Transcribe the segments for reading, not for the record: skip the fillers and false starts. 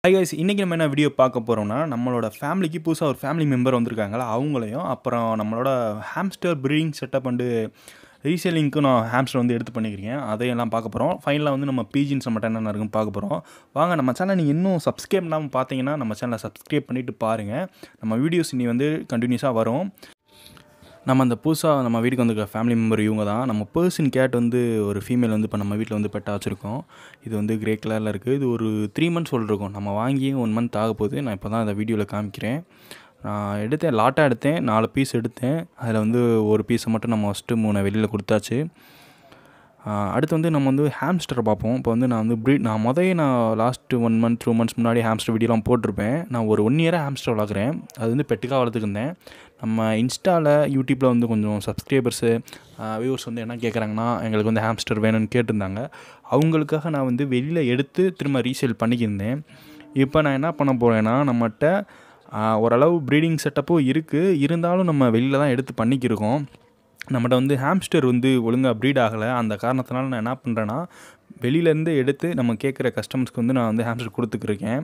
Hi guys, இன்றைக்கி நம்ம என்ன வீடியோ பார்க்க போகிறோம்னா, நம்மளோட ஃபேமிலிக்கு புதுசாக ஒரு ஃபேமிலி மெம்பர் வந்திருக்காங்களா அவங்களையும், அப்புறம் நம்மளோட ஹாம்ஸ்டர் ப்ரீடிங் செட்டப் அண்டு ரீசேலிங்க்கும் நான் ஹாம்ஸ்டர் வந்து எடுத்து பண்ணிக்கிறேன். அதையெல்லாம் பார்க்க போகிறோம். ஃபைனலாக வந்து நம்ம பீஜின்ஸ் மட்டும் என்னென்ன இருக்குன்னு பார்க்க போகிறோம். வாங்க, நம்ம சேனல் நீங்கள் இன்னும் சப்ஸ்கிரைப் பண்ணாமல் பார்த்தீங்கன்னா நம்ம சேனலை சப்ஸ்கிரைப் பண்ணிவிட்டு பாருங்கள். நம்ம வீடியோஸ் இனி வந்து கண்டினியூஸாக வரும். நம்ம அந்த புதுசாக நம்ம வீட்டுக்கு வந்திருக்க ஃபேமிலி மெம்பர் இவங்க தான். நம்ம பர்சன் கேட் வந்து ஒரு ஃபீமேல் வந்து இப்போ நம்ம வீட்டில் வந்து பெட்டாக வச்சுருக்கோம். இது வந்து கிரே கலரில் இருக்குது. இது ஒரு 3 months ஓல்டு இருக்கும். நம்ம வாங்கி 1 month ஆக போகுது. நான் இப்போ தான் அந்த வீடியோவில் காமிக்கிறேன். நான் லாட்டாக எடுத்தேன். 4 பீஸ் எடுத்தேன். அதில் வந்து ஒரு பீஸை மட்டும் நம்ம ஃபஸ்ட்டு 3 வெளியில் கொடுத்தாச்சு. அடுத்து வந்து நம்ம வந்து ஹாம்ஸ்டரை பார்ப்போம். இப்போ வந்து நான் வந்து நான் லாஸ்ட்டு 1 month 2 months முன்னாடி ஹாம்ஸ்டர் வீடியோலாம் போட்டிருப்பேன். நான் ஒரு 1 year ஹாம்ஸ்டர் வளர்க்குறேன். அது வந்து பெட்டுக்காக வளர்த்துக்கிருந்தேன். நம்ம இன்ஸ்டாவில் யூடியூப்பில் வந்து கொஞ்சம் சப்ஸ்கிரைபர்ஸு வியூவர்ஸ் வந்து என்ன கேட்குறாங்கன்னா, எங்களுக்கு வந்து ஹாம்ஸ்டர் வேணும்னு கேட்டிருந்தாங்க. அவங்களுக்காக நான் வந்து வெளியில் எடுத்து திரும்ப ரீசேல் பண்ணிக்கிருந்தேன். இப்போ நான் என்ன பண்ண போகிறேன்னா, நம்மகிட்ட ஓரளவு ப்ரீடிங் செட்டப்பும் இருக்குது. இருந்தாலும் நம்ம வெளியில் தான் எடுத்து பண்ணிக்கிருக்கோம். நம்மகிட்ட வந்து ஹாம்ஸ்டர் வந்து ஒழுங்காக ப்ரீட் ஆகலை. அந்த காரணத்தினால நான் என்ன பண்ணுறேன்னா, வெளியிலேருந்து எடுத்து நம்ம கேட்குற கஸ்டமர்ஸ்க்கு வந்து நான் வந்து ஹாம்ஸ்டர் கொடுத்துக்கிருக்கேன்.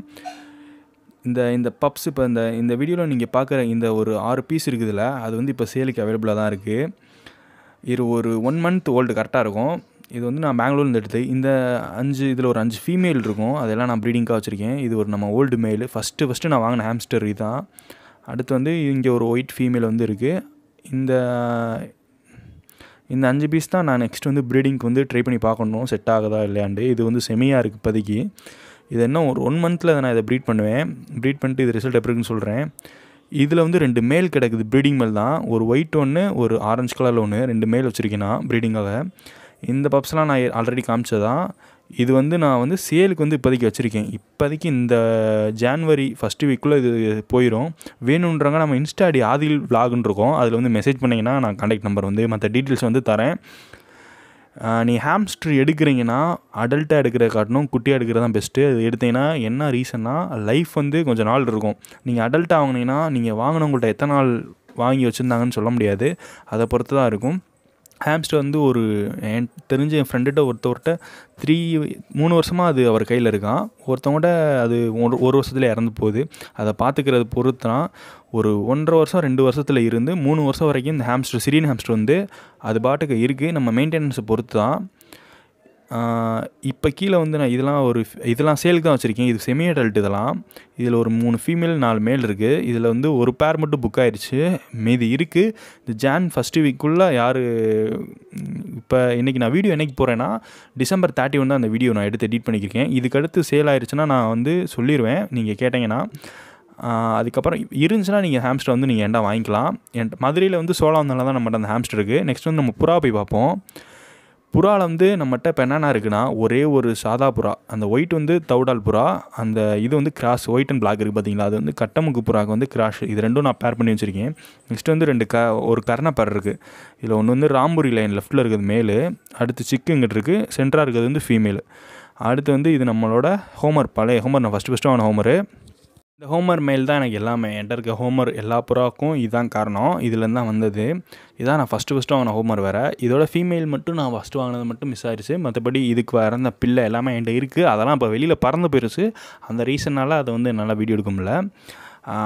இந்த பப்ஸ் இப்போ இந்த வீடியோவில் நீங்கள் பார்க்குற இந்த ஒரு 6 பீஸ் இருக்குதுல்ல, அது வந்து இப்போ சேலுக்கு அவைலபிளாக தான் இருக்குது. இது ஒரு 1 month ஓல்டு கரெக்டாக இருக்கும். இது வந்து நான் பெங்களூர்லேருந்து எடுத்து இதில் ஒரு 5 ஃபீமேல் இருக்கும். அதெல்லாம் நான் ப்ரீடிங்காக வச்சுருக்கேன். இது ஒரு நம்ம ஓல்டு மேல் ஃபஸ்ட்டு நான் வாங்கின ஹாம்ஸ்டர் இதுதான். அடுத்து வந்து இங்கே ஒரு ஒயிட் ஃபீமேல் வந்து இருக்குது. இந்த 5 பீஸ் தான் நான் நெக்ஸ்ட் வந்து ப்ரீடிங்க்கு வந்து ட்ரை பண்ணி பார்க்கணும் செட் ஆகுதா இல்லையாண்டு. இது வந்து செமியாக இருக்குது இப்போதைக்கு. இது என்ன ஒரு 1 monthல் நான் இதை ப்ரீட் பண்ணுவேன். ப்ரீட் பண்ணிட்டு இது ரிசல்ட் எப்படி இருக்குன்னு சொல்கிறேன். இதில் வந்து 2 மேல் கிடக்குது. ப்ரீடிங் மேல் தான். ஒரு ஒயிட் ஒன்று, ஒரு ஆரஞ்சு கலரில் ஒன்று, 2 மேல் வச்சுருக்கேன் நான் ப்ரீடிங்காக. இந்த பப்ஸ்லாம் நான் ஆல்ரெடி காமிச்சதான். இது வந்து நான் வந்து சேலுக்கு வந்து இப்போதைக்கு வச்சுருக்கேன். இப்போதைக்கு இந்த ஜான்வரி ஃபஸ்ட்டு வீக்குள்ளே இது போயிடும். வேணுன்றவங்க நம்ம இன்ஸ்டா ஐடி ஆதில் விலாகுன்னு இருக்கோம். அதில் வந்து மெசேஜ் பண்ணிங்கன்னா நான் கான்டாக்ட் நம்பர் வந்து மற்ற டீட்டெயில்ஸ் வந்து தரேன். நீ ஹாம்ஸ்டர் எடுக்கிறீங்கன்னா அடல்ட்டாக எடுக்கிற காட்டணும் குட்டியாக எடுக்கிறது தான் பெஸ்ட்டு. அது எடுத்தீங்கன்னா என்ன ரீசன்னா, லைஃப் வந்து கொஞ்சம் நாள் இருக்கும். நீங்கள் அடல்ட்டாக வாங்கினீங்கன்னா நீங்கள் வாங்கினவங்கள்ட்ட எத்தனை நாள் வாங்கி வச்சுருந்தாங்கன்னு சொல்ல முடியாது. அதை பொறுத்து தான் இருக்கும். ஹாம்ஸ்டர் வந்து என் தெரிஞ்ச என் ஃப்ரெண்டுகிட்ட ஒருத்தவர்கிட்ட 3 வருஷமாக அது அவர் கையில் இருக்கான். ஒருத்தவங்கள்ட்ட அது 1 வருஷத்துல இறந்து போகுது. அதை பார்த்துக்கிறது பொறுத்து தான் ஒரு 1.5 வருஷம் 2 வருஷத்தில் இருந்து 3 வருஷம் வரைக்கும் இந்த ஹாம்ஸ்டர் சிரியன் ஹாம்ஸ்டர் வந்து அது பாட்டுக்கு இருக்குது. நம்ம மெயின்டெனன்ஸை பொறுத்து தான். இப்போ கீழே வந்து நான் இதெல்லாம் சேலுக்கு தான் வச்சுருக்கேன். இது செமி அடல்ட். இதில் ஒரு 3 ஃபீமேல் 4 மேல் இருக்குது. இதில் வந்து ஒரு பேர் மட்டும் புக் ஆயிடுச்சு. மீதி இருக்குது. இந்த ஜான் ஃபஸ்ட்டு வீக்குள்ளே இப்போ இன்றைக்கி நான் வீடியோ என்னைக்கு போகிறேன்னா, December 31 தான் அந்த வீடியோ நான் எடுத்து எடிட் பண்ணியிருக்கேன். இதுக்கடுத்து சேல் ஆயிடுச்சுன்னா நான் வந்து சொல்லிடுவேன் நீங்கள் கேட்டிங்கன்னா. அதுக்கப்புறம் இருந்துச்சுன்னா நீங்கள் ஹாம்ஸ்டர் வந்து நீங்கள் என்கிட்ட வாங்கிக்கலாம். மதுரையில் வந்து சோழாவந்தால தான் நம்மகிட்ட அந்த ஹாம்ஸ்டர் இருக்குது. நெக்ஸ்ட் வந்து நம்ம புறா போய் பார்ப்போம். புறாவில் வந்து நம்மகிட்ட இப்போ என்னென்ன இருக்குன்னா, ஒரே ஒரு சாதா புறா, அந்த ஒயிட் வந்து தவுடால் புறா, அந்த இது வந்து கிராஸ் ஒயிட் அண்ட் பிளாக் இருக்குது பார்த்தீங்களா, அது வந்து கட்டமுக்கு புறாக்கு வந்து கிராஷ். இது ரெண்டும் நான் பேர் பண்ணி வச்சுருக்கேன். நெக்ஸ்ட் வந்து ஒரு கர்ண பேர் இருக்குது. இதில் ஒன்று வந்து ராம்பூரி லைன் லெஃப்ட்டில் இருக்கிறது மேலு, அடுத்து சிக்கு இங்கிட்டு இருக்குது, சென்டராக இருக்கிறது வந்து ஃபீமேலு. அடுத்து வந்து இது நம்மளோட பழைய ஹோமர். நான் ஃபஸ்ட்டு வாங்கின ஹோமரு. இந்த ஹோமர் மேல் தான் எனக்கு எல்லாமே. என்கிட்ட இருக்க ஹோமர் எல்லா புறாவுக்கும் இதுதான் காரணம். இதுலேருந்து தான் வந்தது. இதான் நான் ஃபஸ்ட்டு வாங்கின ஹோமர் வேறு. இதோட ஃபீமேல் மட்டும் நான் ஃபஸ்ட்டு வாங்கினது மட்டும் மிஸ் ஆயிடுச்சு. மற்றபடி இதுக்கு இறந்த பிள்ளை எல்லாமே என்கிட்ட இருக்குது. அதெல்லாம் இப்போ வெளியில் பறந்து போயிடுச்சு. அந்த ரீசனால் அதை வந்து என்னால் வீடியோ எடுக்க முடியல.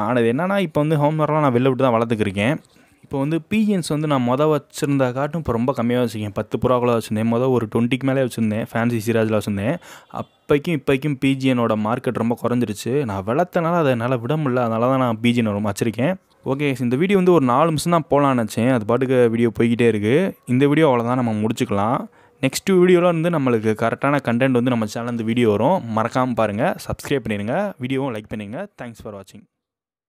ஆனால் இது என்னென்னா, இப்போ வந்து ஹோமர்லாம் நான் வெளில விட்டு தான் வளர்த்துக்கிருக்கேன். இப்போ வந்து பீஜியன்ஸ் வந்து நான் வச்சுருந்தா காட்டும் இப்போ ரொம்ப கம்மியாக வச்சுருக்கேன். 10 புறாக்குள்ள வச்சுருந்தேன். ஒரு 20க்கு மேலே வச்சுருந்தேன். ஃபேன்சி சிராஜில் வச்சுருந்தேன். இப்போக்கும் பீஜியனோட மார்க்கெட் ரொம்ப குறைஞ்சிருச்சு. நான் வளர்த்தனால அதை என்னால் விட முடியல. அதனால தான் நான் பீஜியனை ரொம்ப வச்சுருக்கேன். ஓகே, இந்த வீடியோ வந்து ஒரு 4 நிமிஷம் தான் போகலான்னு நினச்சேன். அது பாட்டுக்கு வீடியோ போய்கிட்டே இருக்குது. இந்த வீடியோ அவ்வளோதான், நம்ம முடிச்சுக்கலாம். நெக்ஸ்ட் வீடியோவில் வந்து நம்மளுக்கு கரெக்டான கண்டென்ட் வந்து நம்ம சேனல் இந்த வீடியோ வரும். மறக்காமல் பாருங்கள். சப்ஸ்கிரைப் பண்ணிடுங்க. வீடியோவும் லைக் பண்ணிடுங்க. தேங்க்ஸ் ஃபார் வாட்சிங்.